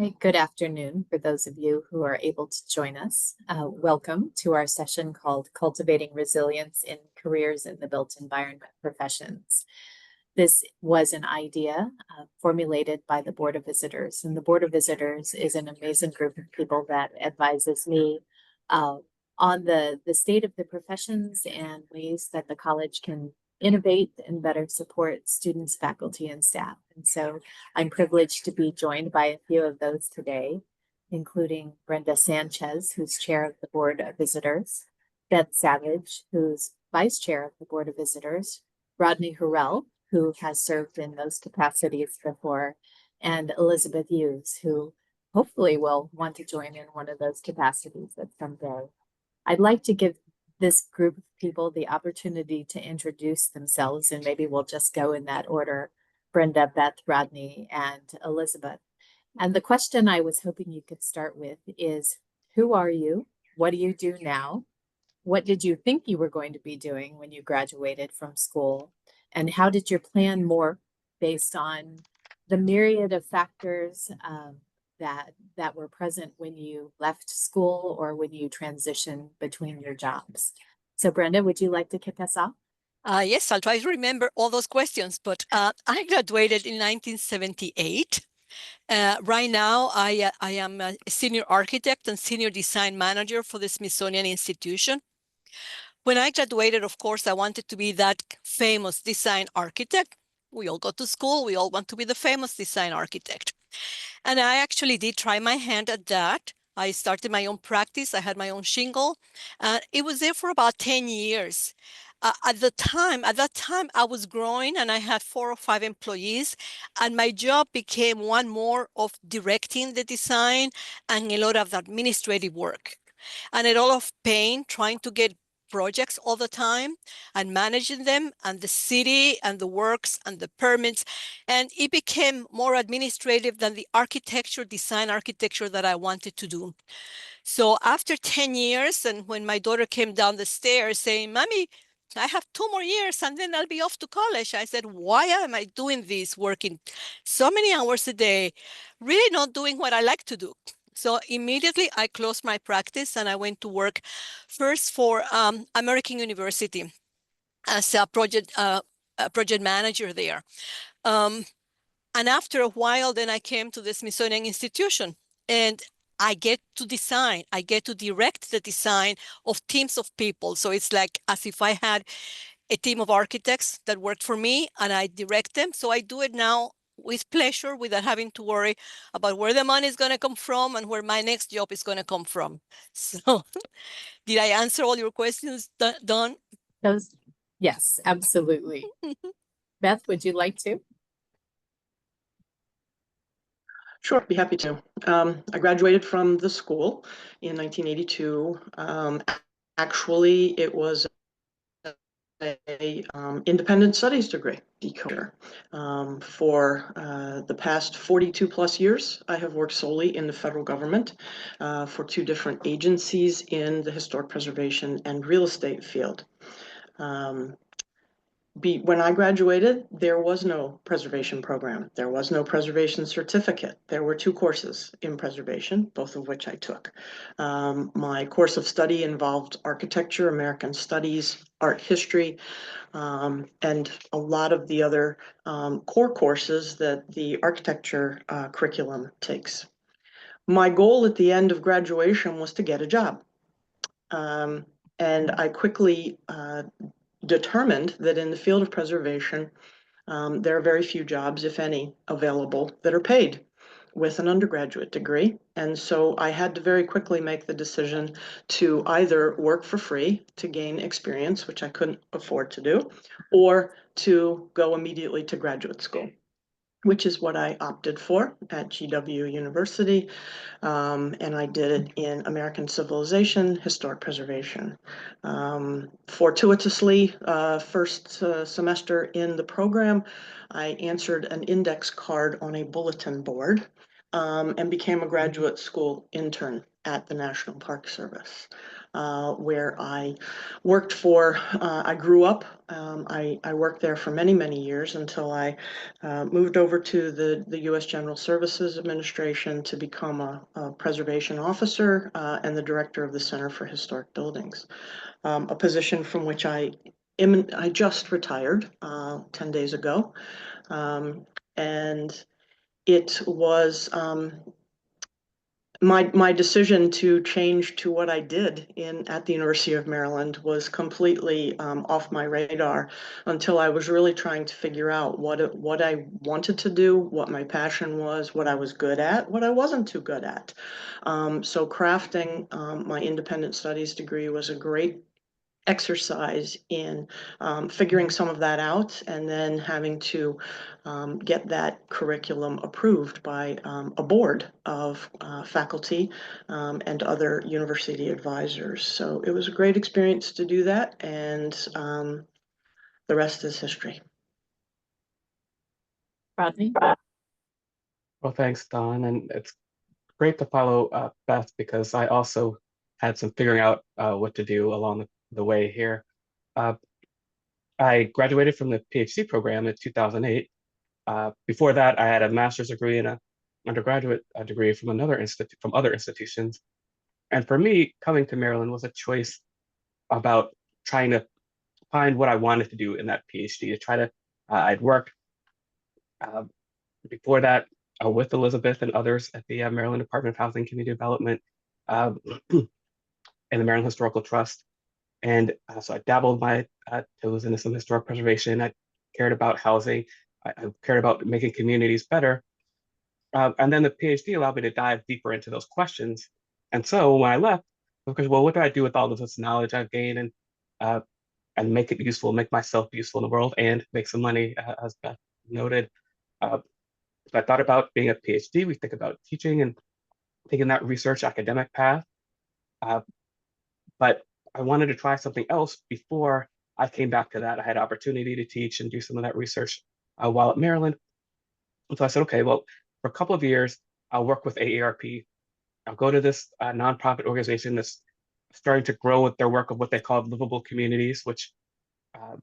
Hey, good afternoon for those of you who are able to join us. Welcome to our session called Cultivating Resilience in Careers in the Built Environment Professions. This was an idea formulated by the Board of Visitors, and the Board of Visitors is an amazing group of people that advises me on the state of the professions and ways that the college can innovate and better support students, faculty, and staff. And so I'm privileged to be joined by a few of those today, including Brenda Sanchez, who's chair of the Board of Visitors, Beth Savage, who's vice chair of the Board of Visitors, Rodney Harrell, who has served in those capacities before, and Elizabeth Hughes, who hopefully will want to join in one of those capacities at some day. I'd like to give this group of people the opportunity to introduce themselves, and maybe we'll just go in that order: Brenda, Beth, Rodney, and Elizabeth. And the question I was hoping you could start with is, who are you? What do you do now? What did you think you were going to be doing when you graduated from school? And how did your plan morph based on the myriad of factors that were present when you left school or when you transitioned between your jobs? So Brenda, would you like to kick us off? Yes, I'll try to remember all those questions, but I graduated in 1978. Right now, I am a senior architect and senior design manager for the Smithsonian Institution. When I graduated, of course, I wanted to be that famous design architect. We all go to school, we all want to be the famous design architect. And I actually did try my hand at that. I started my own practice. I had my own shingle. It was there for about 10 years. At that time, I was growing and I had 4 or 5 employees. And my job became one more of directing the design and a lot of administrative work. And a lot of pain trying to get projects all the time and managing them, and the city and the works and the permits. And it became more administrative than the design architecture that I wanted to do. So after 10 years, and when my daughter came down the stairs saying, "Mommy, I have 2 more years and then I'll be off to college," I said, "Why am I doing this, working so many hours a day, really not doing what I like to do?" So immediately I closed my practice and I went to work first for American University as a project manager there. And after a while, then I came to the Smithsonian Institution, and I get to design. I get to direct the design of teams of people. So it's like as if I had a team of architects that worked for me and I direct them. So I do it now with pleasure, without having to worry about where the money is going to come from and where my next job is going to come from. So did I answer all your questions, Dawn? Those, yes, absolutely. Beth, would you like to? Sure, be happy to. I graduated from the school in 1982. Actually, it was a independent studies degree, decoder. For the past 42 plus years, I have worked solely in the federal government for 2 different agencies in the historic preservation and real estate field. When I graduated, there was no preservation program. There was no preservation certificate. There were 2 courses in preservation, both of which I took. My course of study involved architecture, American studies, art history, and a lot of the other core courses that the architecture curriculum takes. My goal at the end of graduation was to get a job. And I quickly determined that in the field of preservation, there are very few jobs, if any, available that are paid with an undergraduate degree. And so I had to very quickly make the decision to either work for free to gain experience, which I couldn't afford to do, or to go immediately to graduate school, which is what I opted for at GW University. And I did it in American Civilization, Historic Preservation. Fortuitously, first semester in the program, I answered an index card on a bulletin board and became a graduate school intern at the National Park Service, where I worked for, I grew up. I worked there for many, many years until I moved over to the U.S. General Services Administration to become a preservation officer and the director of the Center for Historic Buildings, a position from which I just retired 10 days ago. And it was my decision to change to what I did at the University of Maryland was completely off my radar until I was really trying to figure out what I wanted to do, what my passion was, what I was good at, what I wasn't too good at. So crafting my independent studies degree was a great exercise in figuring some of that out and then having to get that curriculum approved by a board of faculty and other university advisors. So it was a great experience to do that, and the rest is history. Rodney? Well, thanks, Dawn. And it's great to follow Beth, because I also had some figuring out what to do along the way here. I graduated from the PhD program in 2008. Before that, I had a master's degree and an undergraduate degree from other institutions. And for me, coming to Maryland was a choice about trying to find what I wanted to do in that PhD. I'd worked before that with Elizabeth and others at the Maryland Department of Housing and Community Development and the Maryland Historical Trust. And so I dabbled my toes into some historic preservation. I cared about housing. I cared about making communities better. And then the PhD allowed me to dive deeper into those questions. And so when I left, because, well, what do I do with all of this knowledge I've gained and make it useful, make myself useful in the world and make some money, as Beth noted. So I thought about being a PhD. We think about teaching and taking that research academic path. But I wanted to try something else before I came back to that. I had opportunity to teach and do some of that research while at Maryland. And so I said, okay, well, for a couple of years, I'll work with AARP. I'll go to this nonprofit organization that's starting to grow with their work of what they call livable communities, which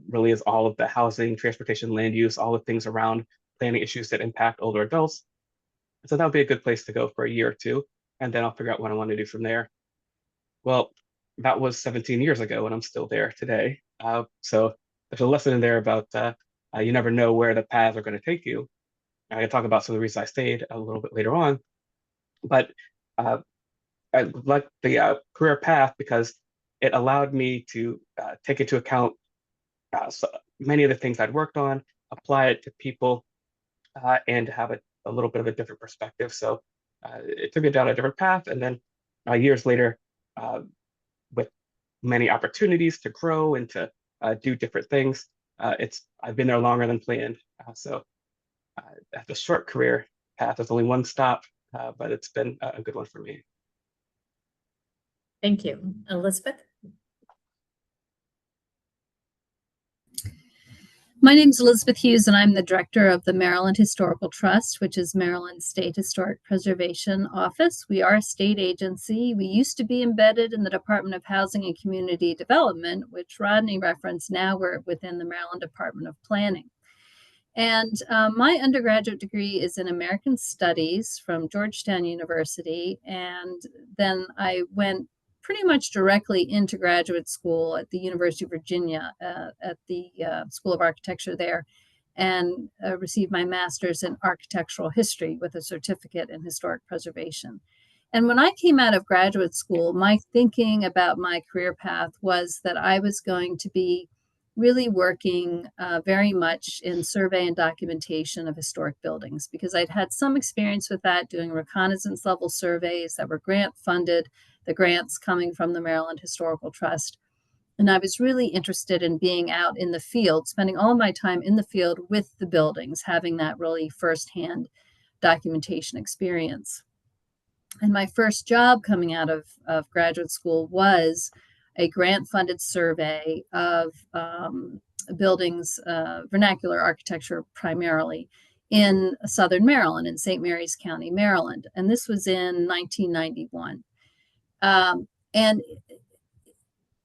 really is all of the housing, transportation, land use, all the things around planning issues that impact older adults. So that would be a good place to go for a year or two, and then I'll figure out what I want to do from there. Well, that was 17 years ago, and I'm still there today. So there's a lesson in there about you never know where the paths are going to take you. I can talk about some of the reasons I stayed a little bit later on, but I like the career path because it allowed me to take into account so many of the things I'd worked on, apply it to people, and have a little bit of a different perspective. So it took me down a different path, and then years later, with many opportunities to grow and to do different things, I've been there longer than planned. So the short career path is only one stop, but it's been a good one for me. Thank you. Elizabeth? My name is Elizabeth Hughes, and I'm the director of the Maryland Historical Trust, which is Maryland State Historic Preservation Office. We are a state agency. We used to be embedded in the Department of Housing and Community Development, which Rodney referenced. Now we're within the Maryland Department of Planning. And my undergraduate degree is in American Studies from Georgetown University. And then I went pretty much directly into graduate school at the University of Virginia at the School of Architecture there, and received my master's in architectural history with a certificate in historic preservation. And when I came out of graduate school, my thinking about my career path was that I was going to be really working very much in survey and documentation of historic buildings, because I'd had some experience with that, doing reconnaissance level surveys that were grant funded, the grants coming from the Maryland Historical Trust. And I was really interested in being out in the field, spending all of my time in the field with the buildings, having that really firsthand documentation experience. And my first job coming out of graduate school was a grant-funded survey of buildings, vernacular architecture primarily, in Southern Maryland, in St. Mary's County, Maryland. And this was in 1991. And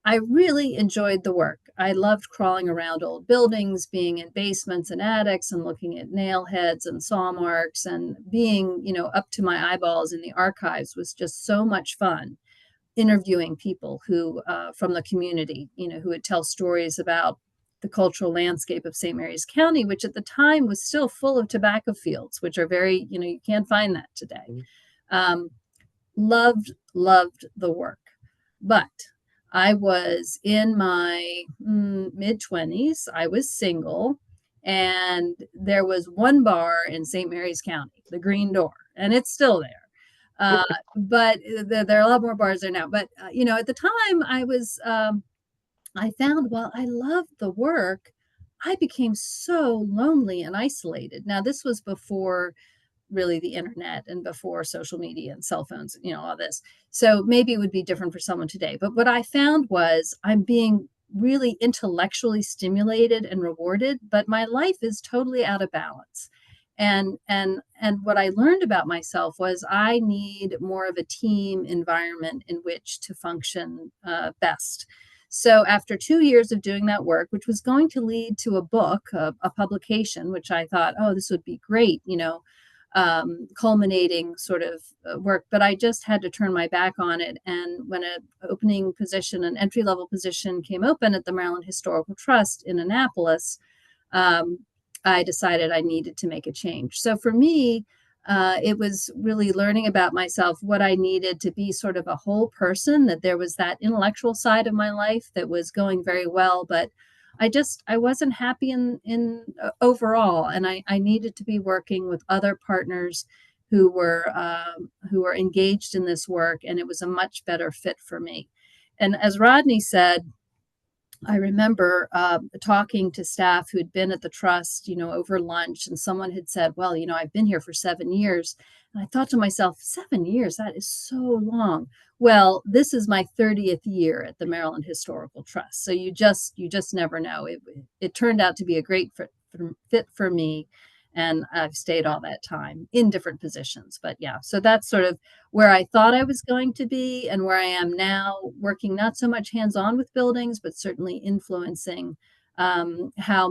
I really enjoyed the work. I loved crawling around old buildings, being in basements and attics and looking at nail heads and saw marks, and being, up to my eyeballs in the archives was just so much fun. Interviewing people who from the community, who would tell stories about the cultural landscape of St. Mary's County, which at the time was still full of tobacco fields, which are very, you can't find that today. Loved the work. But I was in my mid-20s. I was single, and there was one bar in St. Mary's County, the Green Door, and it's still there. But there are a lot more bars there now. But, at the time I found while I loved the work, I became so lonely and isolated. Now, this was before really the internet and before social media and cell phones, all this. So maybe it would be different for someone today. But what I found was I'm being really intellectually stimulated and rewarded, but my life is totally out of balance. And what I learned about myself was I need more of a team environment in which to function best. So after 2 years of doing that work, which was going to lead to a book, a publication, which I thought, oh, this would be great, culminating sort of work, but I just had to turn my back on it. And when an entry-level position came open at the Maryland Historical Trust in Annapolis, I decided I needed to make a change. So for me, it was really learning about myself, what I needed to be sort of a whole person, that there was that intellectual side of my life that was going very well, but I wasn't happy in overall, and I needed to be working with other partners who were engaged in this work, and it was a much better fit for me. And as Rodney said, I remember talking to staff who had been at the trust, over lunch, and someone had said, well, I've been here for 7 years. And I thought to myself, 7 years, that is so long. Well, this is my 30th year at the Maryland Historical Trust. So you just never know. It turned out to be a great fit for me. And I've stayed all that time in different positions. But yeah, so that's sort of where I thought I was going to be and where I am now, working not so much hands-on with buildings, but certainly influencing how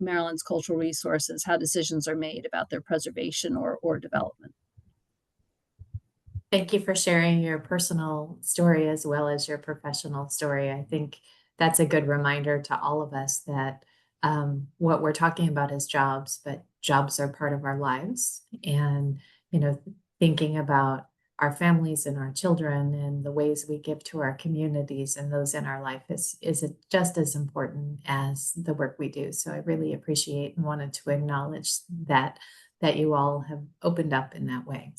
Maryland's cultural resources, how decisions are made about their preservation or development. Thank you for sharing your personal story as well as your professional story. I think that's a good reminder to all of us that what we're talking about is jobs, but jobs are part of our lives. And, thinking about our families and our children and the ways we give to our communities and those in our life is just as important as the work we do. So I really appreciate and wanted to acknowledge that you all have opened up in that way.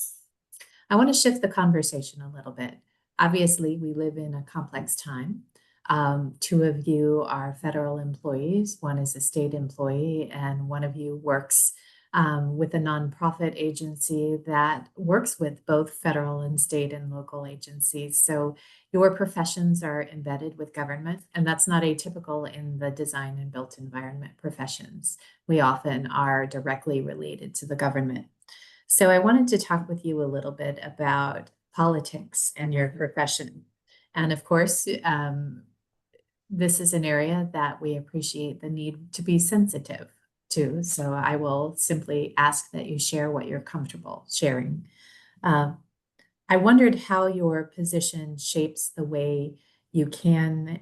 I want to shift the conversation a little bit. Obviously, we live in a complex time. 2 of you are federal employees, one is a state employee, and one of you works with a nonprofit agency that works with both federal and state and local agencies. So your professions are embedded with government, and that's not atypical in the design and built environment professions. We often are directly related to the government. So I wanted to talk with you a little bit about politics and your profession. And of course, this is an area that we appreciate the need to be sensitive to. So I will simply ask that you share what you're comfortable sharing. I wondered how your position shapes the way you can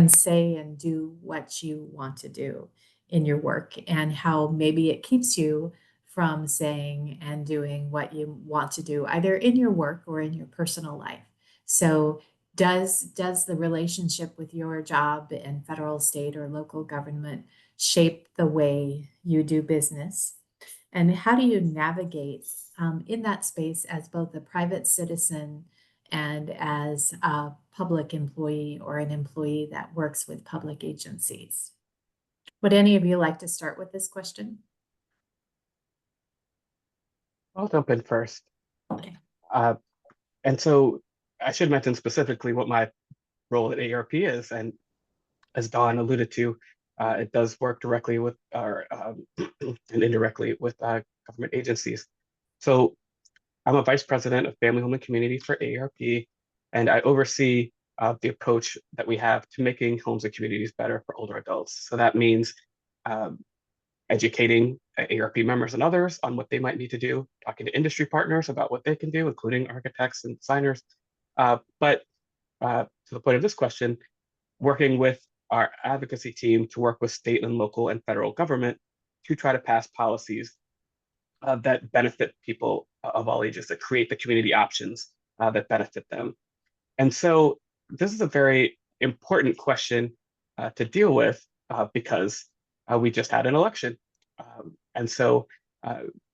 say and do what you want to do in your work, and how maybe it keeps you from saying and doing what you want to do, either in your work or in your personal life. So does the relationship with your job in federal, state, or local government shape the way you do business? And how do you navigate in that space as both a private citizen and as a public employee or an employee that works with public agencies? Would any of you like to start with this question? I'll jump in first. Okay. And so I should mention specifically what my role at AARP is. And as Dawn alluded to, it does work directly with and indirectly with government agencies. So I'm a vice president of family, home, and community for AARP, and I oversee the approach that we have to making homes and communities better for older adults. So that means educating AARP members and others on what they might need to do, talking to industry partners about what they can do, including architects and designers. But to the point of this question, working with our advocacy team to work with state and local and federal government to try to pass policies that benefit people of all ages, that create the community options that benefit them. And so this is a very important question to deal with because we just had an election. And so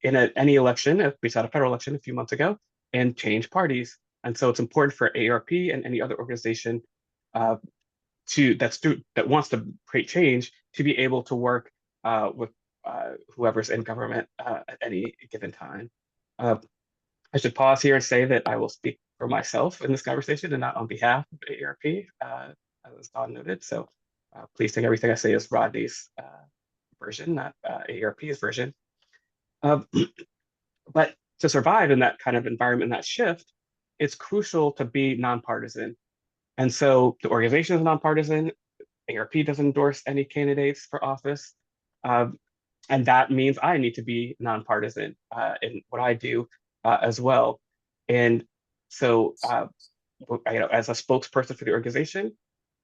in any election, we had a federal election a few months ago and changed parties. And so it's important for AARP and any other organization that wants to create change to be able to work with whoever's in government at any given time. I should pause here and say that I will speak for myself in this conversation and not on behalf of AARP, as Dawn noted. So please take everything I say as Rodney's version, not AARP's version. But to survive in that kind of environment, that shift, it's crucial to be nonpartisan. And so the organization is nonpartisan. AARP doesn't endorse any candidates for office. And that means I need to be nonpartisan in what I do as well. And so, as a spokesperson for the organization,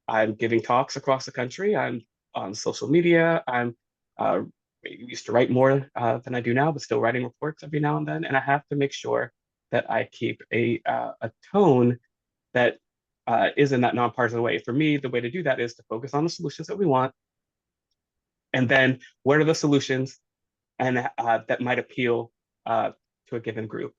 I'm giving talks across the country. I'm on social media. I'm used to write more than I do now, but still writing reports every now and then. And I have to make sure that I keep a tone that is in that nonpartisan way. For me, the way to do that is to focus on the solutions that we want. And then what are the solutions and that might appeal to a given group?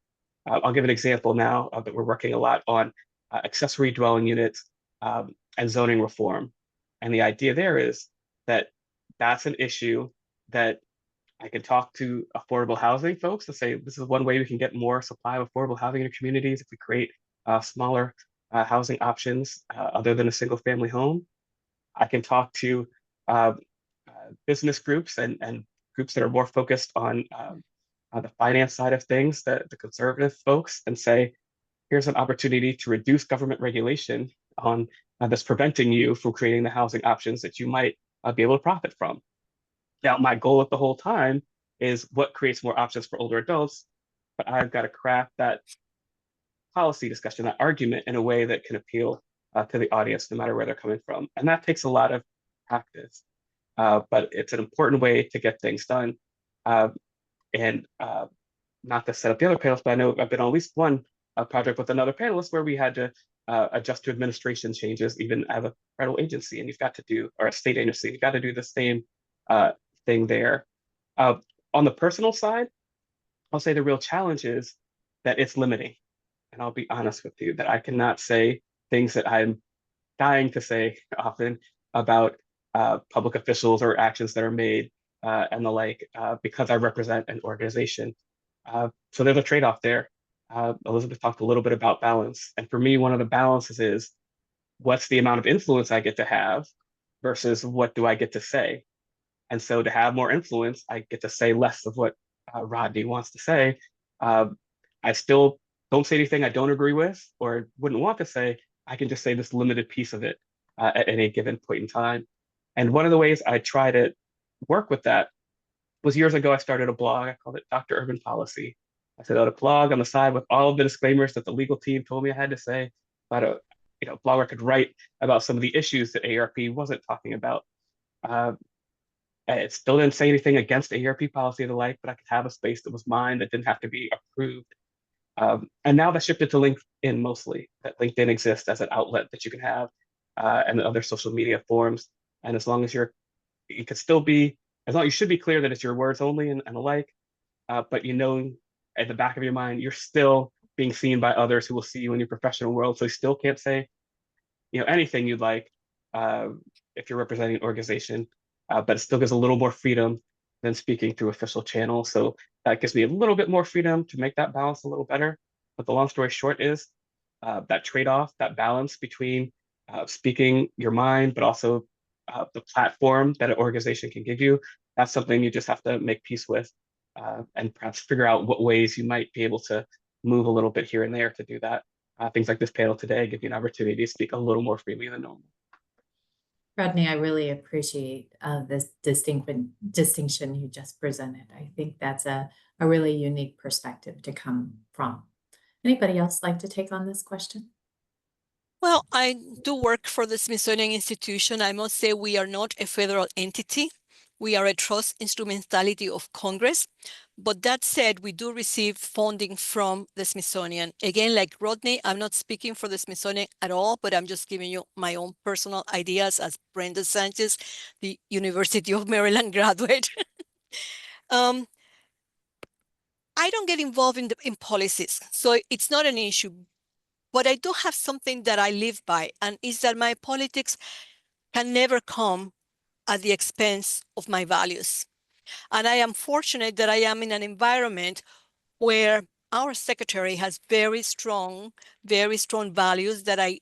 I'll give an example now that we're working a lot on accessory dwelling units and zoning reform. And the idea there is that that's an issue that I can talk to affordable housing folks to say, this is one way we can get more supply of affordable housing in communities if we create smaller housing options other than a single family home. I can talk to business groups and groups that are more focused on the finance side of things, the conservative folks, and say, here's an opportunity to reduce government regulation on that's preventing you from creating the housing options that you might be able to profit from. Now, my goal at the whole time is what creates more options for older adults, but I've got to craft that policy discussion, that argument in a way that can appeal to the audience, no matter where they're coming from. And that takes a lot of practice, but it's an important way to get things done. And not to set up the other panels, but I know I've been on at least one project with another panelist where we had to adjust to administration changes, even as a federal agency, and you've got to do, or a state agency, you've got to do the same thing there. On the personal side, I'll say the real challenge is that it's limiting. And I'll be honest with you that I cannot say things that I'm dying to say often about public officials or actions that are made and the like, because I represent an organization. So there's a trade-off there. Elizabeth talked a little bit about balance. And for me, one of the balances is what's the amount of influence I get to have versus what do I get to say? And so to have more influence, I get to say less of what Rodney wants to say. I still don't say anything I don't agree with or wouldn't want to say. I can just say this limited piece of it at any given point in time. And one of the ways I try to work with that was years ago, I started a blog. I called it Dr. Urban Policy. I set out a blog on the side with all of the disclaimers that the legal team told me I had to say, about a blog where I could write about some of the issues that AARP wasn't talking about. It still didn't say anything against AARP policy or the like, but I could have a space that was mine that didn't have to be approved. And now that shifted to LinkedIn mostly, that LinkedIn exists as an outlet that you can have and other social media forums. And as long as you could still be, you should be clear that it's your words only and the like, but at the back of your mind, you're still being seen by others who will see you in your professional world. So you still can't say, anything you'd like if you're representing an organization, but it still gives a little more freedom than speaking through official channels. So that gives me a little bit more freedom to make that balance a little better. But the long story short is that trade-off, that balance between speaking your mind, but also the platform that an organization can give you, that's something you just have to make peace with and perhaps figure out what ways you might be able to move a little bit here and there to do that. Things like this panel today give you an opportunity to speak a little more freely than normal. Rodney, I really appreciate this distinction you just presented. I think that's a really unique perspective to come from. Anybody else like to take on this question? Well, I do work for the Smithsonian Institution. I must say we are not a federal entity. We are a trust instrumentality of Congress. But that said, we do receive funding from the Smithsonian. Again, like Rodney, I'm not speaking for the Smithsonian at all, but I'm just giving you my own personal ideas as Brenda Sanchez, the University of Maryland graduate. I don't get involved in policies, so it's not an issue. But I do have something that I live by, and is that my politics can never come at the expense of my values. And I am fortunate that I am in an environment where our secretary has very strong values that I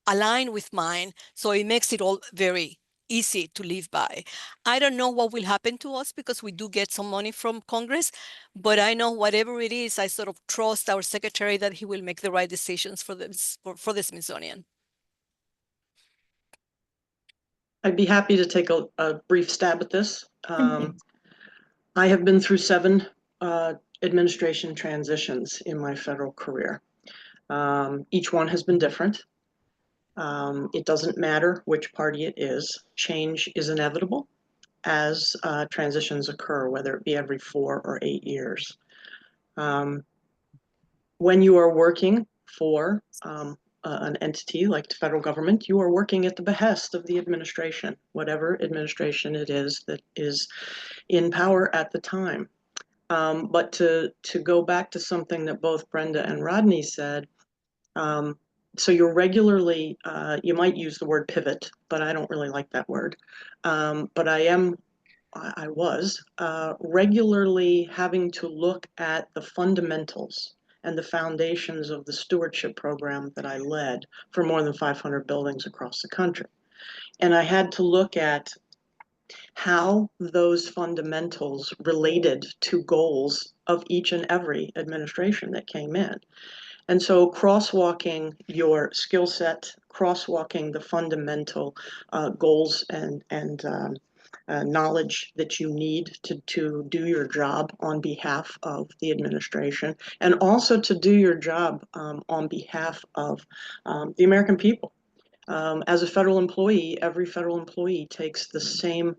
align with mine. So it makes it all very easy to live by. I don't know what will happen to us because we do get some money from Congress, but I know whatever it is, I sort of trust our secretary that he will make the right decisions for the Smithsonian. I'd be happy to take a brief stab at this. I have been through 7 administration transitions in my federal career. Each one has been different. It doesn't matter which party it is. Change is inevitable as transitions occur, whether it be every 4 or 8 years. When you are working for an entity like the federal government, you are working at the behest of the administration, whatever administration it is that is in power at the time. But to go back to something that both Brenda and Rodney said, so you're regularly, you might use the word pivot, but I don't really like that word. But I was regularly having to look at the fundamentals and the foundations of the stewardship program that I led for more than 500 buildings across the country. And I had to look at how those fundamentals related to goals of each and every administration that came in. And so crosswalking your skill set, crosswalking the fundamental goals and knowledge that you need to do your job on behalf of the administration, and also to do your job on behalf of the American people. As a federal employee, every federal employee takes the same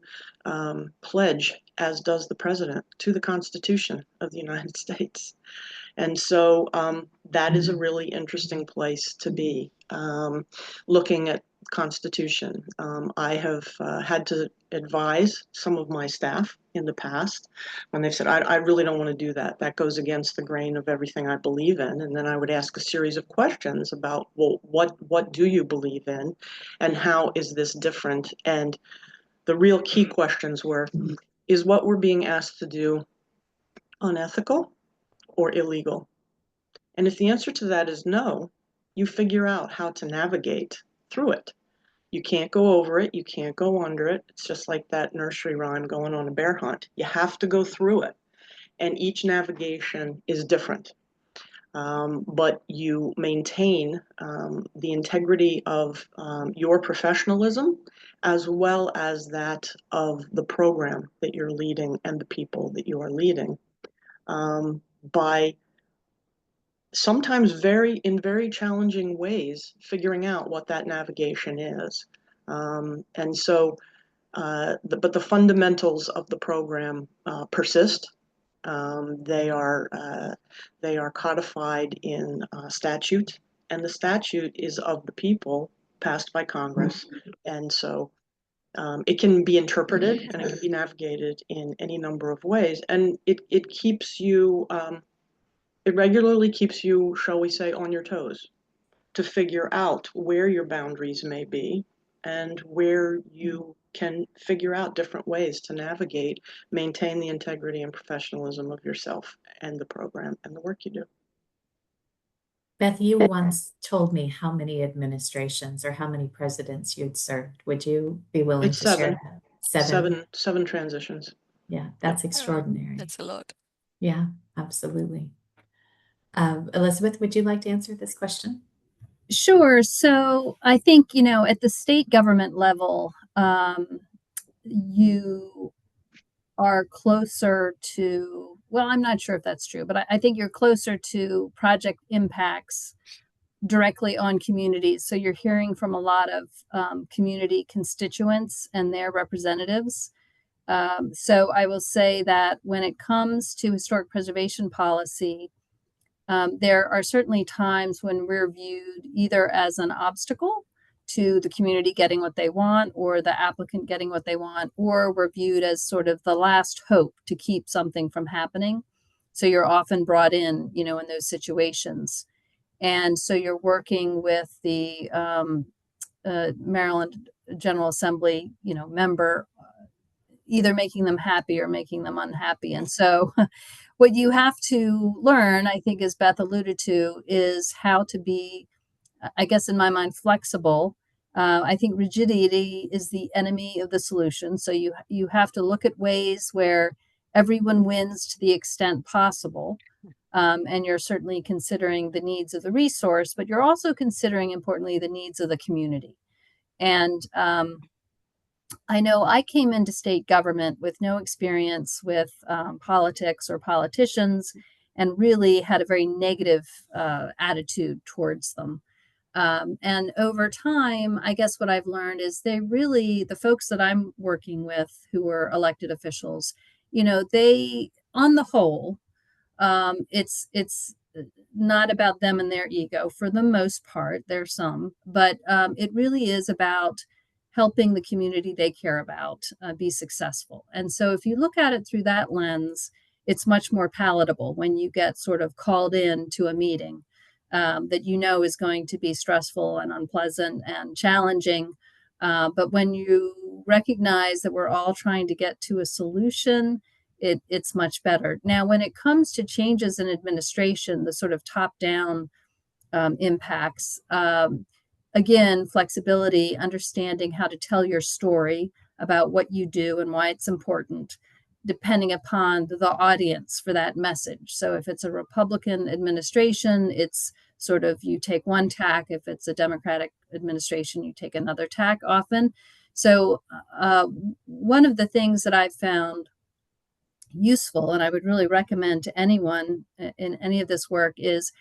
pledge as does the president to the Constitution of the United States. And so that is a really interesting place to be, looking at Constitution. I have had to advise some of my staff in the past when they've said, I really don't want to do that. That goes against the grain of everything I believe in. And then I would ask a series of questions about, well, what do you believe in? And how is this different? And the real key questions were, is what we're being asked to do unethical or illegal? And if the answer to that is no, you figure out how to navigate through it. You can't go over it. You can't go under it. It's just like that nursery rhyme, going on a bear hunt. You have to go through it. And each navigation is different. But you maintain the integrity of your professionalism as well as that of the program that you're leading and the people that you are leading by sometimes in very challenging ways, figuring out what that navigation is. And so, but the fundamentals of the program persist. They are codified in statute, and the statute is of the people, passed by Congress. And so it can be interpreted and it can be navigated in any number of ways. And it keeps you, it regularly keeps you, shall we say, on your toes to figure out where your boundaries may be and where you can figure out different ways to navigate, maintain the integrity and professionalism of yourself and the program and the work you do. Beth, you once told me how many administrations or how many presidents you'd served. Would you be willing to share that? Seven transitions. Yeah, that's extraordinary. That's a lot. Yeah, absolutely. Elizabeth, would you like to answer this question? Sure. So I think, at the state government level, you are closer to, well, I'm not sure if that's true, but I think you're closer to project impacts directly on communities. So you're hearing from a lot of community constituents and their representatives. So I will say that when it comes to historic preservation policy, there are certainly times when we're viewed either as an obstacle to the community getting what they want or the applicant getting what they want, or we're viewed as sort of the last hope to keep something from happening. So you're often brought in, in those situations. And so you're working with the Maryland General Assembly, member, either making them happy or making them unhappy. And so what you have to learn, I think, as Beth alluded to, is how to be, I guess, in my mind, flexible. I think rigidity is the enemy of the solution. So you have to look at ways where everyone wins to the extent possible. And you're certainly considering the needs of the resource, but you're also considering, importantly, the needs of the community. And I know I came into state government with no experience with politics or politicians and really had a very negative attitude towards them. And over time, I guess what I've learned is the folks that I'm working with who are elected officials, they, on the whole, it's not about them and their ego for the most part. There's some, but it really is about helping the community they care about be successful. And so if you look at it through that lens, it's much more palatable when you get sort of called in to a meeting that is going to be stressful and unpleasant and challenging. But when you recognize that we're all trying to get to a solution, it's much better. Now, when it comes to changes in administration, the sort of top-down impacts, again, flexibility, understanding how to tell your story about what you do and why it's important, depending upon the audience for that message. So if it's a Republican administration, it's sort of you take one tack. If it's a Democratic administration, you take another tack often. So one of the things that I've found useful, and I would really recommend to anyone in any of this work, is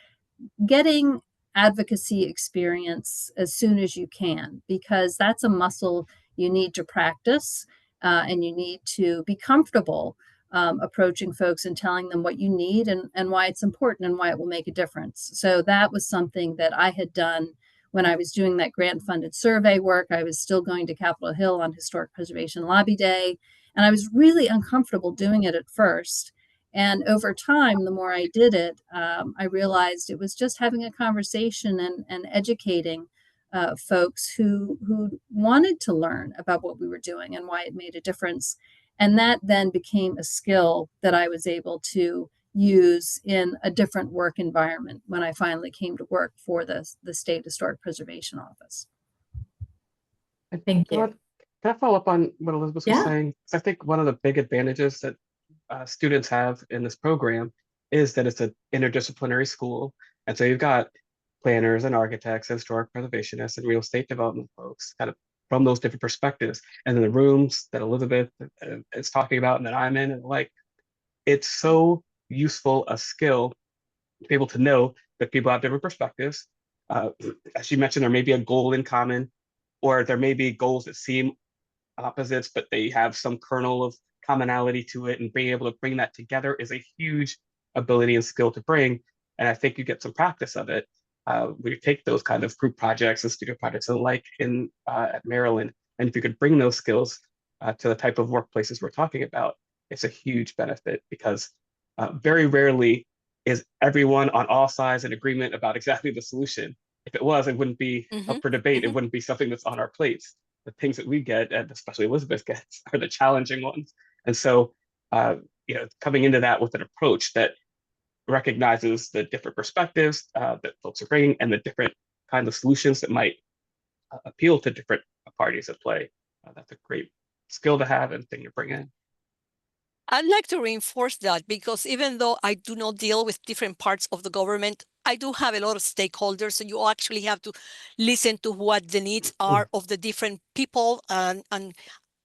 getting advocacy experience as soon as you can, because that's a muscle you need to practice and you need to be comfortable approaching folks and telling them what you need and why it's important and why it will make a difference. So that was something that I had done when I was doing that grant funded survey work. I was still going to Capitol Hill on Historic Preservation Lobby Day, and I was really uncomfortable doing it at first. And over time, the more I did it, I realized it was just having a conversation and educating folks who wanted to learn about what we were doing and why it made a difference. And that then became a skill that I was able to use in a different work environment when I finally came to work for the State Historic Preservation Office. Thank you. Can I follow up on what Elizabeth was saying? I think one of the big advantages that students have in this program is that it's an interdisciplinary school. And so you've got planners and architects and historic preservationists and real estate development folks kind of from those different perspectives. And then the rooms that Elizabeth is talking about and that I'm in, and like, it's so useful a skill to be able to know that people have different perspectives. As you mentioned, there may be a goal in common, or there may be goals that seem opposites, but they have some kernel of commonality to it, and being able to bring that together is a huge ability and skill to bring. And I think you get some practice of it when you take those kind of group projects and studio projects and like in at Maryland. And if you could bring those skills to the type of workplaces we're talking about, it's a huge benefit, because very rarely is everyone on all sides in agreement about exactly the solution. If it was, it wouldn't be up for debate. It wouldn't be something that's on our plates. The things that we get, and especially Elizabeth gets, are the challenging ones. And so, coming into that with an approach that recognizes the different perspectives that folks are bringing and the different kinds of solutions that might appeal to different parties at play, that's a great skill to have and thing to bring in. I'd like to reinforce that, because even though I do not deal with different parts of the government, I do have a lot of stakeholders, so you actually have to listen to what the needs are of the different people and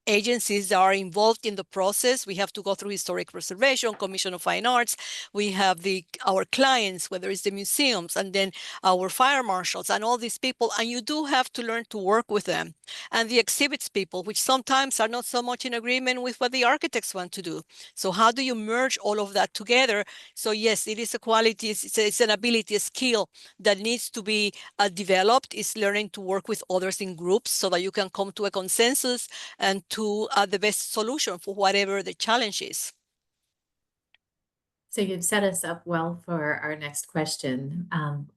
agencies that are involved in the process. We have to go through historic preservation, Commission of Fine Arts. We have our clients, whether it's the museums, and then our fire marshals and all these people. And you do have to learn to work with them. And the exhibits people, which sometimes are not so much in agreement with what the architects want to do. So how do you merge all of that together? So yes, it is a quality, it's an ability, a skill that needs to be developed. Is learning to work with others in groups so that you can come to a consensus and to the best solution for whatever the challenge is. So you've set us up well for our next question.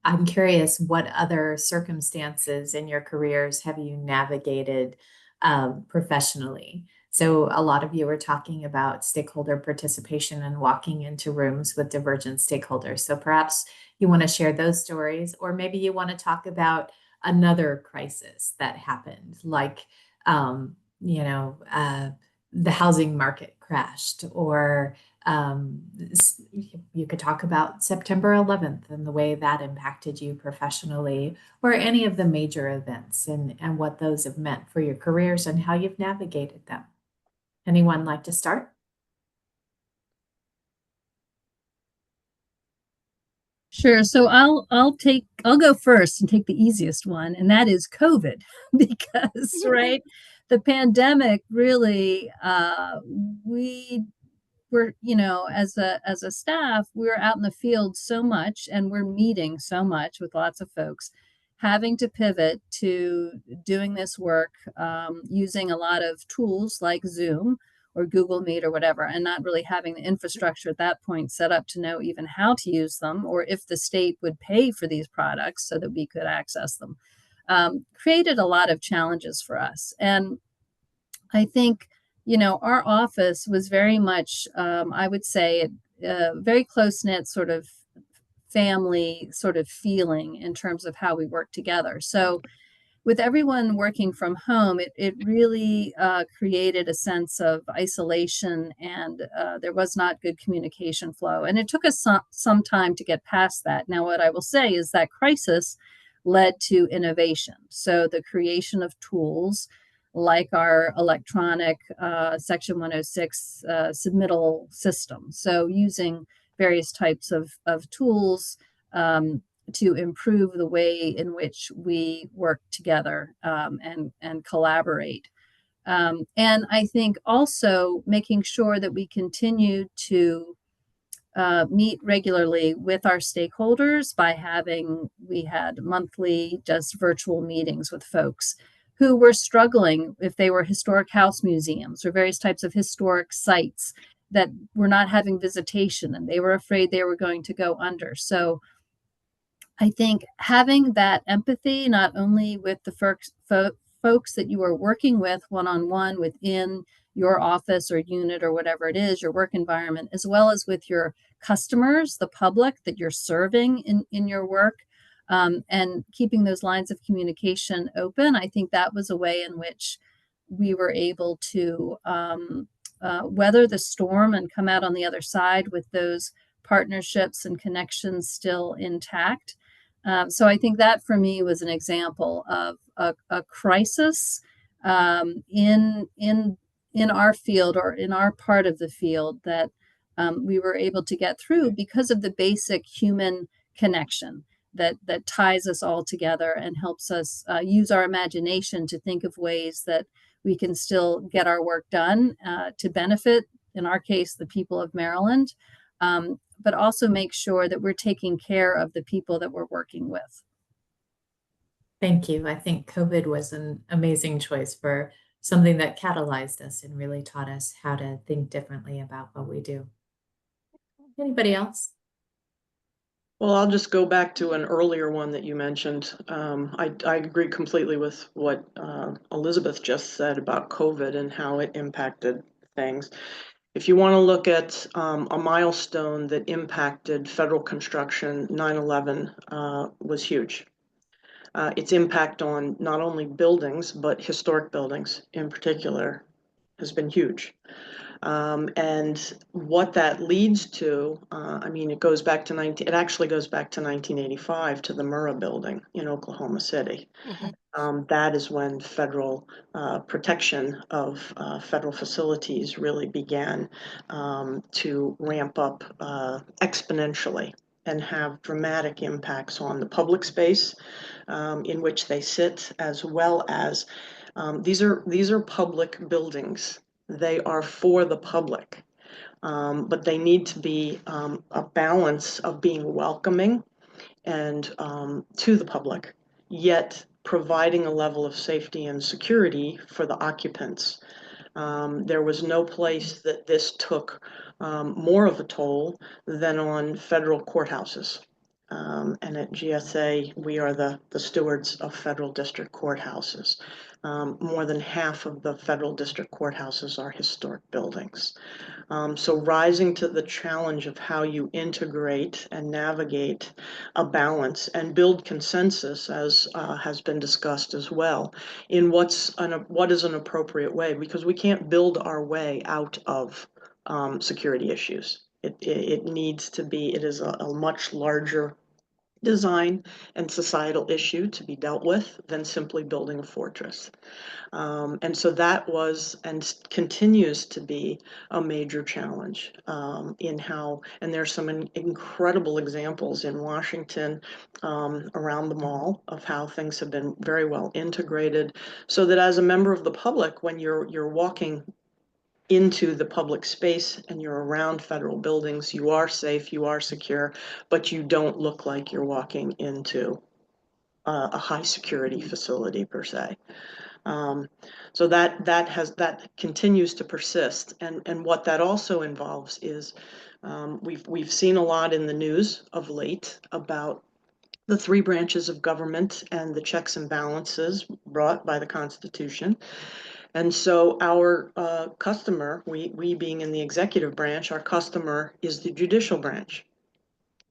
I'm curious, what other circumstances in your careers have you navigated professionally? So a lot of you were talking about stakeholder participation and walking into rooms with divergent stakeholders. So perhaps you want to share those stories, or maybe you want to talk about another crisis that happened, like the housing market crashed, or you could talk about September 11th and the way that impacted you professionally, or any of the major events and what those have meant for your careers and how you've navigated them. Anyone like to start? Sure. So I'll go first and take the easiest one, and that is COVID, because right, the pandemic really we were, as a staff, we're out in the field so much and we're meeting so much with lots of folks, having to pivot to doing this work using a lot of tools like Zoom or Google Meet or whatever, and not really having the infrastructure at that point set up to know even how to use them, or if the state would pay for these products so that we could access them, created a lot of challenges for us. And I think, our office was very much, I would say, very close-knit sort of family sort of feeling in terms of how we work together. So with everyone working from home, it really created a sense of isolation, and there was not good communication flow. And it took us some time to get past that. Now, what I will say is that crisis led to innovation. So the creation of tools like our electronic Section 106 submittal system. So using various types of tools to improve the way in which we work together and collaborate. And I think also making sure that we continue to meet regularly with our stakeholders we had monthly just virtual meetings with folks who were struggling if they were historic house museums or various types of historic sites that were not having visitation, and they were afraid they were going to go under. So I think having that empathy, not only with the folks that you are working with one-on-one within your office or unit or whatever it is, your work environment, as well as with your customers, the public that you're serving in your work, and keeping those lines of communication open. I think that was a way in which we were able to weather the storm and come out on the other side with those partnerships and connections still intact. So I think that for me was an example of a crisis in our field or in our part of the field that we were able to get through because of the basic human connection that ties us all together and helps us use our imagination to think of ways that we can still get our work done to benefit, in our case, the people of Maryland, but also make sure that we're taking care of the people that we're working with. Thank you. I think COVID was an amazing choice for something that catalyzed us and really taught us how to think differently about what we do. Anybody else? Well, I'll just go back to an earlier one that you mentioned. I agree completely with what Elizabeth just said about COVID and how it impacted things. If you want to look at a milestone that impacted federal construction, 9/11 was huge. Its impact on not only buildings, but historic buildings in particular has been huge. And what that leads to, I mean, it actually goes back to 1985 to the Murrah building in Oklahoma City. That is when federal protection of federal facilities really began to ramp up exponentially and have dramatic impacts on the public space in which they sit, as well as these are public buildings. They are for the public, but they need to be a balance of being welcoming and to the public, yet providing a level of safety and security for the occupants. There was no place that this took more of a toll than on federal courthouses. And at GSA, we are the stewards of federal district courthouses. More than half of the federal district courthouses are historic buildings. So rising to the challenge of how you integrate and navigate a balance and build consensus, as has been discussed as well, in what is an appropriate way, because we can't build our way out of security issues. It needs to be, it is a much larger design and societal issue to be dealt with than simply building a fortress. And so that was and continues to be a major challenge in how, and there's some incredible examples in Washington around the mall of how things have been very well integrated, so that as a member of the public, when you're walking into the public space and you're around federal buildings, you are safe, you are secure, but you don't look like you're walking into a high security facility per se. So that continues to persist, and what that also involves is we've seen a lot in the news of late about the three branches of government and the checks and balances brought by the Constitution. And so our customer, we being in the executive branch, our customer is the judicial branch.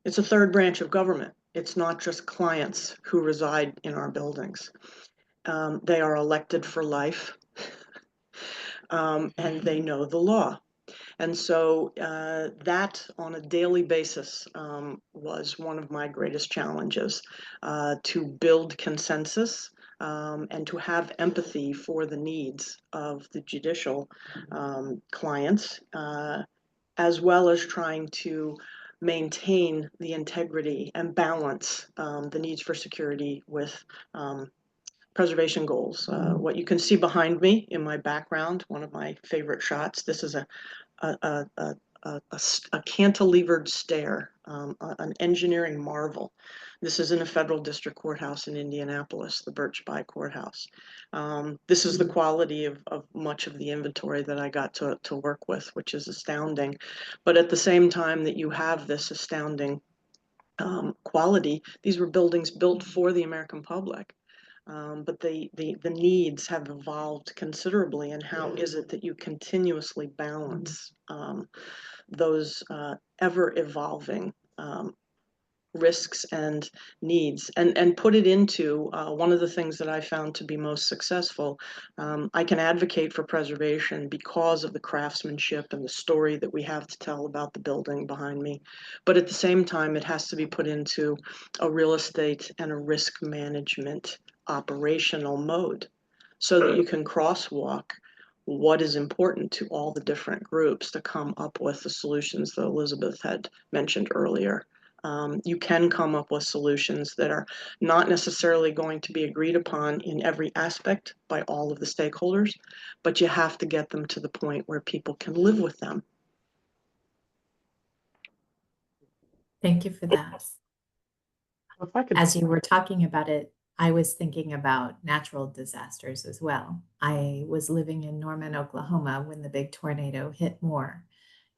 It's a third branch of government. It's not just clients who reside in our buildings. They are elected for life, and they know the law. And so that on a daily basis was one of my greatest challenges, to build consensus and to have empathy for the needs of the judicial clients, as well as trying to maintain the integrity and balance the needs for security with preservation goals. What you can see behind me in my background, one of my favorite shots, this is a cantilevered stair, an engineering marvel. This is in a federal district courthouse in Indianapolis, the Birch Bayh Courthouse. This is the quality of much of the inventory that I got to work with, which is astounding. But at the same time that you have this astounding quality, these were buildings built for the American public. But the needs have evolved considerably, and how is it that you continuously balance those ever-evolving risks and needs, and put it into one of the things that I found to be most successful. I can advocate for preservation because of the craftsmanship and the story that we have to tell about the building behind me, but at the same time it has to be put into a real estate and a risk management operational mode, so that you can crosswalk what is important to all the different groups to come up with the solutions that Elizabeth had mentioned earlier. You can come up with solutions that are not necessarily going to be agreed upon in every aspect by all of the stakeholders, but you have to get them to the point where people can live with them. Thank you for that. If I could, As you were talking about it, I was thinking about natural disasters as well. I was living in Norman, Oklahoma when the big tornado hit Moore.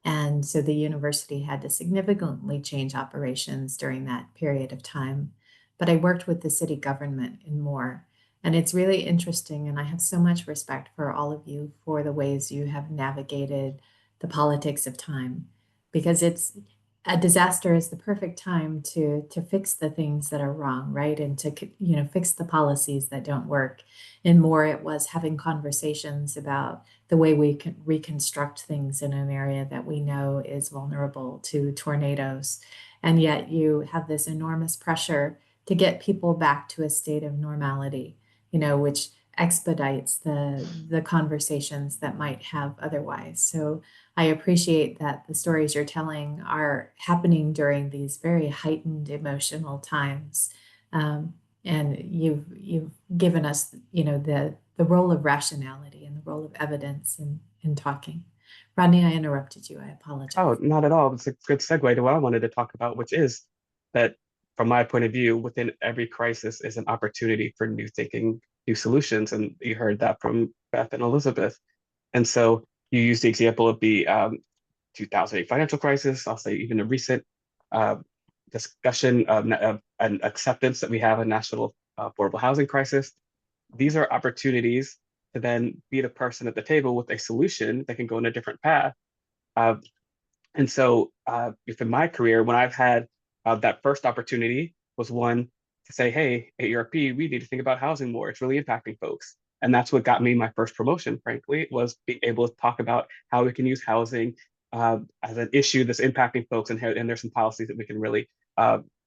And so the university had to significantly change operations during that period of time. But I worked with the city government in Moore. And it's really interesting. And I have so much respect for all of you for the ways you have navigated the politics of time, because a disaster is the perfect time to fix the things that are wrong, right? And to, you know, fix the policies that don't work. And more, it was having conversations about the way we can reconstruct things in an area that we know is vulnerable to tornadoes. And yet you have this enormous pressure to get people back to a state of normality, you know, which expedites the conversations that might have otherwise. So I appreciate that the stories you're telling are happening during these very heightened emotional times. And you've given us, you know, the role of rationality and the role of evidence in talking. Rodney, I interrupted you. I apologize. Oh, not at all. It's a good segue to what I wanted to talk about, which is that from my point of view, within every crisis is an opportunity for new thinking, new solutions. And you heard that from Beth and Elizabeth. And so you used the example of the 2008 financial crisis. I'll say even a recent uh, discussion of an acceptance that we have a national affordable housing crisis. These are opportunities to then be the person at the table with a solution that can go in a different path. Uh, and so within my career, when I've had that first opportunity was one to say, hey, AARP, we need to think about housing more. It's really impacting folks. And that's what got me my first promotion, frankly, was being able to talk about how we can use housing as an issue that's impacting folks, and there's some policies that we can really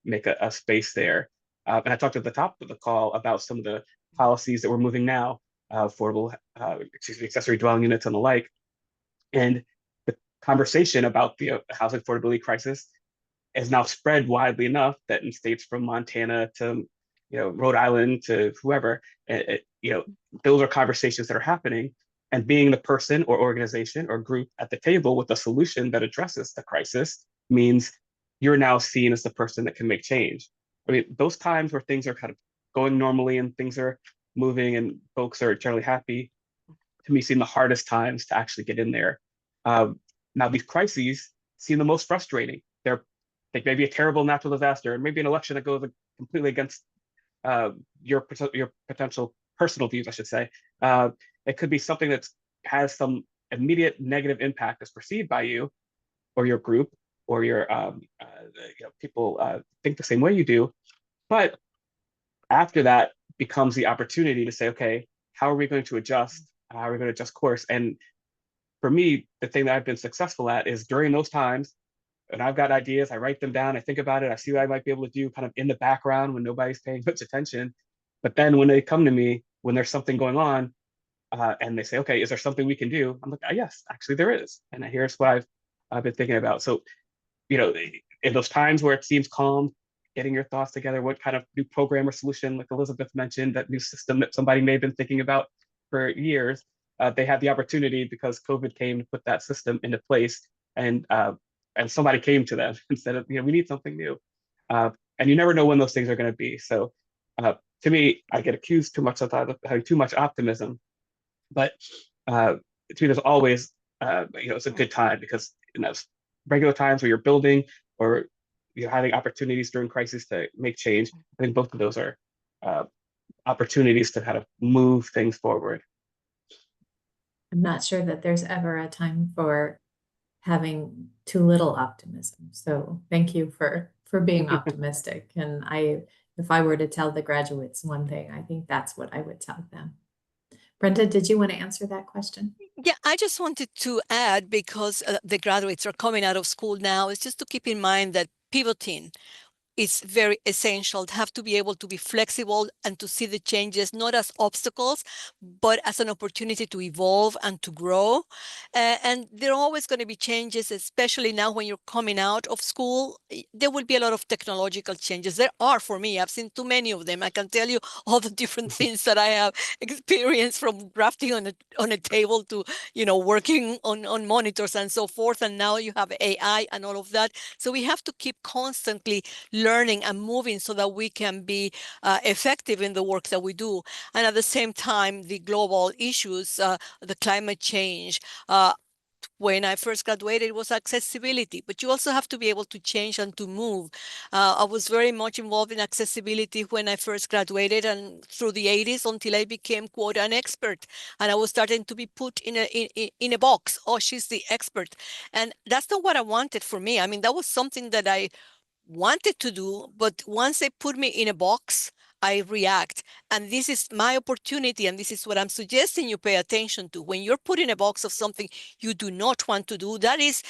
make a space there. And I talked at the top of the call about some of the policies that we're moving now, affordable, accessory dwelling units and the like. And the conversation about the housing affordability crisis is now spread widely enough that in states from Montana to, you know, Rhode Island to whoever, you know, those are conversations that are happening. And being the person or organization or group at the table with a solution that addresses the crisis means you're now seen as the person that can make change. I mean, those times where things are kind of going normally and things are moving and folks are generally happy, to me, seem the hardest times to actually get in there. Now, these crises seem the most frustrating. They may be a terrible natural disaster, and maybe an election that goes completely against your potential personal views, I should say. It could be something that has some immediate negative impact as perceived by you or your group or your you know, people think the same way you do. But after that becomes the opportunity to say, okay, how are we going to adjust? How are we going to adjust course? And for me, the thing that I've been successful at is during those times, and I've got ideas, I write them down, I think about it, I see what I might be able to do kind of in the background when nobody's paying much attention. But then when they come to me, when there's something going on, and they say, okay, is there something we can do? I'm like, yes, actually there is. And here's what I've been thinking about. So, you know, in those times where it seems calm, getting your thoughts together, what kind of new program or solution, like Elizabeth mentioned, that new system that somebody may have been thinking about for years, they had the opportunity because COVID came to put that system into place, and somebody came to them and said, you know, we need something new. And you never know when those things are going to be. So to me, I get accused too much of having too much optimism, but to me, there's always, you know, it's a good time because in those regular times where you're building or you're having opportunities during crisis to make change, I think both of those are opportunities to kind of move things forward. I'm not sure that there's ever a time for having too little optimism. So thank you for being optimistic. And if I were to tell the graduates one thing, I think that's what I would tell them. Brenda, did you want to answer that question? Yeah, I just wanted to add, because the graduates are coming out of school now, is just to keep in mind that pivoting is very essential. To have to be able to be flexible and to see the changes not as obstacles, but as an opportunity to evolve and to grow. And there are always going to be changes, especially now when you're coming out of school. There will be a lot of technological changes. There are, for me, I've seen too many of them. I can tell you all the different things that I have experienced, from drafting on a table to, you know, working on monitors and so forth. And now you have AI and all of that. So we have to keep constantly learning and moving so that we can be effective in the work that we do. And at the same time, the global issues, the climate change, when I first graduated was accessibility, but you also have to be able to change and to move. I was very much involved in accessibility when I first graduated and through the 80s until I became, quote, an expert. And I was starting to be put in a box. Oh, she's the expert. And that's not what I wanted for me. I mean, that was something that I wanted to do, but once they put me in a box, I react. And this is my opportunity, and this is what I'm suggesting you pay attention to. When you're put in a box of something you do not want to do, that is,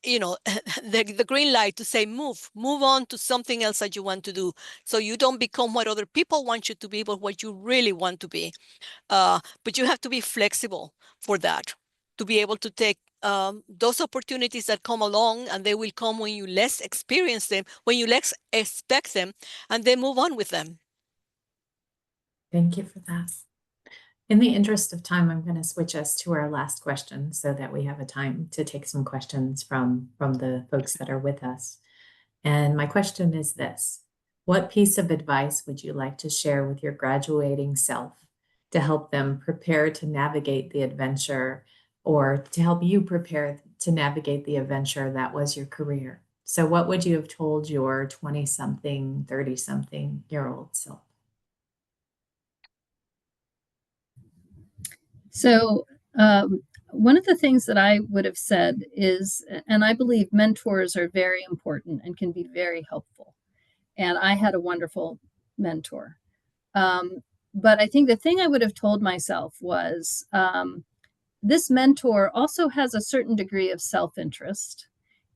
the green light to say move on to something else that you want to do. So you don't become what other people want you to be, but what you really want to be. But you have to be flexible for that, to be able to take those opportunities that come along, and they will come when you less experience them, when you less expect them, and then move on with them. Thank you for that. In the interest of time, I'm going to switch us to our last question so that we have a time to take some questions from the folks that are with us. And my question is this: what piece of advice would you like to share with your graduating self to help them prepare to navigate the adventure, or to help you prepare to navigate the adventure that was your career? So what would you have told your 20-something, 30-something-year-old self? So one of the things that I would have said is, and I believe mentors are very important and can be very helpful. And I had a wonderful mentor. But I think the thing I would have told myself was, this mentor also has a certain degree of self-interest.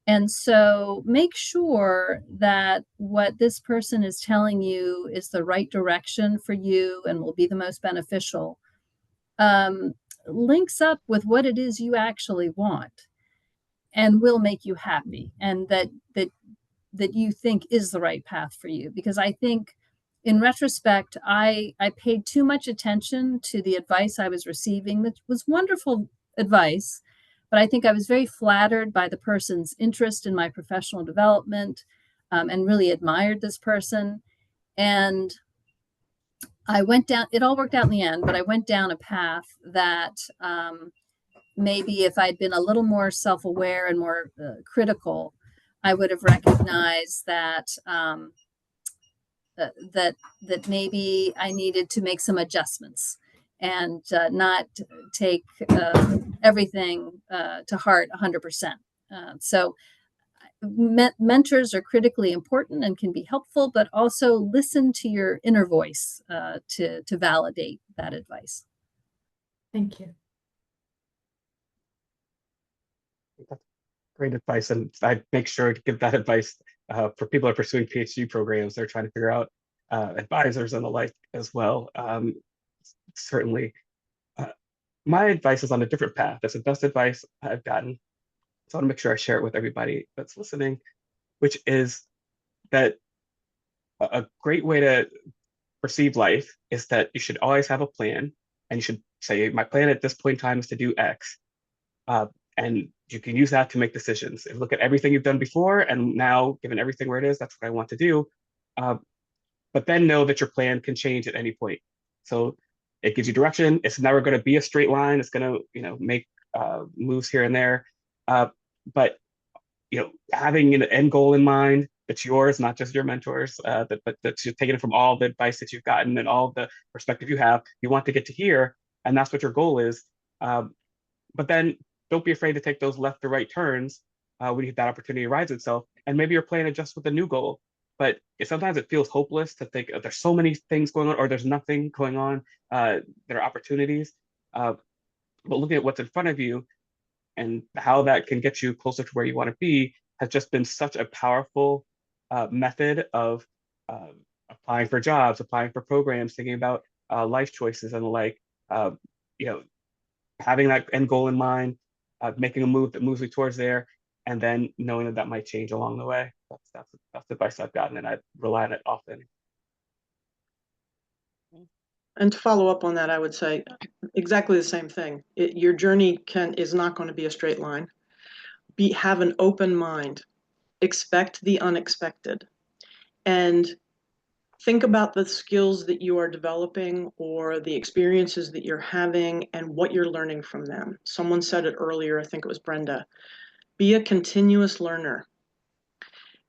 And so make sure that what this person is telling you is the right direction for you and will be the most beneficial. Links up with what it is you actually want and will make you happy, and that you think is the right path for you. Because I think in retrospect, I paid too much attention to the advice I was receiving, which was wonderful advice, but I think I was very flattered by the person's interest in my professional development, and really admired this person. And I went down, it all worked out in the end, but I went down a path that maybe if I'd been a little more self-aware and more critical, I would have recognized that that maybe I needed to make some adjustments and not take everything to heart 100%. So mentors are critically important and can be helpful, but also listen to your inner voice to validate that advice. Thank you. That's great advice, and I make sure to give that advice for people who are pursuing PhD programs. They're trying to figure out advisors and the like as well. Certainly, my advice is on a different path. That's the best advice I've gotten. So I want to make sure I share it with everybody that's listening, which is that a great way to perceive life is that you should always have a plan, and you should say, my plan at this point in time is to do X. And you can use that to make decisions. And look at everything you've done before, and now, given everything where it is, that's what I want to do. But then know that your plan can change at any point. So it gives you direction. It's never going to be a straight line. It's going to, make moves here and there. But having an end goal in mind that's yours, not just your mentors, but that you're taking it from all the advice that you've gotten and all the perspective you have. You want to get to here, and that's what your goal is. But then don't be afraid to take those left or right turns when that opportunity arises itself. And maybe your plan adjusts with a new goal. But sometimes it feels hopeless to think there's so many things going on, or there's nothing going on. There are opportunities. But looking at what's in front of you and how that can get you closer to where you want to be has just been such a powerful method of applying for jobs, applying for programs, thinking about life choices and the like. Having that end goal in mind, making a move that moves you towards there, and then knowing that might change along the way. That's the advice I've gotten, and I rely on it often. And to follow up on that, I would say exactly the same thing. Your journey is not going to be a straight line. Have an open mind. Expect the unexpected. And think about the skills that you are developing or the experiences that you're having and what you're learning from them. Someone said it earlier, I think it was Brenda, be a continuous learner,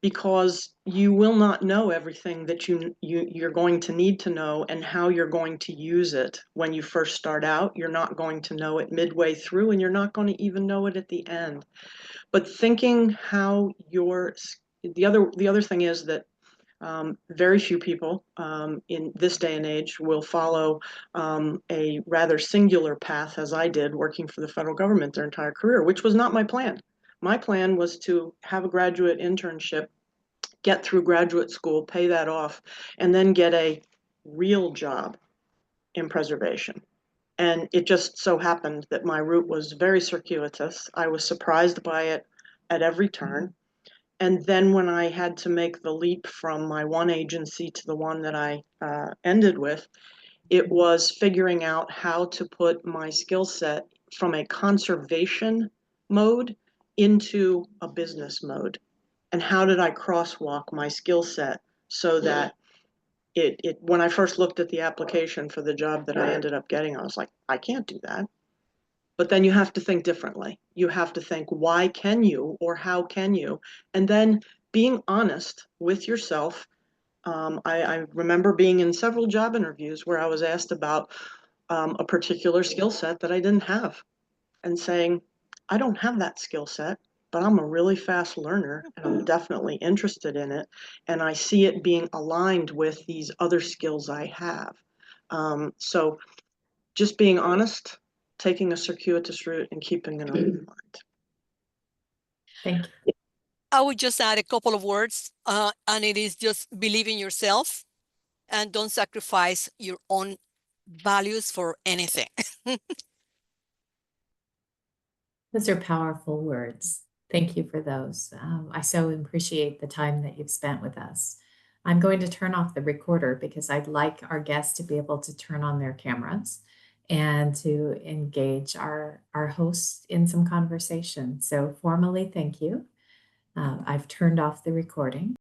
because you will not know everything that you're going to need to know and how you're going to use it when you first start out. You're not going to know it midway through, and you're not going to even know it at the end. But thinking how the other thing is that very few people in this day and age will follow a rather singular path, as I did, working for the federal government their entire career, which was not my plan. My plan was to have a graduate internship, get through graduate school, pay that off, and then get a real job in preservation. And it just so happened that my route was very circuitous. I was surprised by it at every turn. And then when I had to make the leap from my one agency to the one that I ended with, it was figuring out how to put my skill set from a conservation mode into a business mode. And how did I crosswalk my skill set so that when I first looked at the application for the job that I ended up getting, I was like, I can't do that. But then you have to think differently. You have to think, why can you, or how can you? And then being honest with yourself. I remember being in several job interviews where I was asked about a particular skill set that I didn't have, and saying, I don't have that skill set, but I'm a really fast learner and I'm definitely interested in it. And I see it being aligned with these other skills I have. So just being honest, taking a circuitous route, and keeping an open mind. Thank you. I would just add a couple of words, and it is just believe in yourself and don't sacrifice your own values for anything. Those are powerful words. Thank you for those. I so appreciate the time that you've spent with us. I'm going to turn off the recorder because I'd like our guests to be able to turn on their cameras and to engage our hosts in some conversation. So formally, thank you. I've turned off the recording.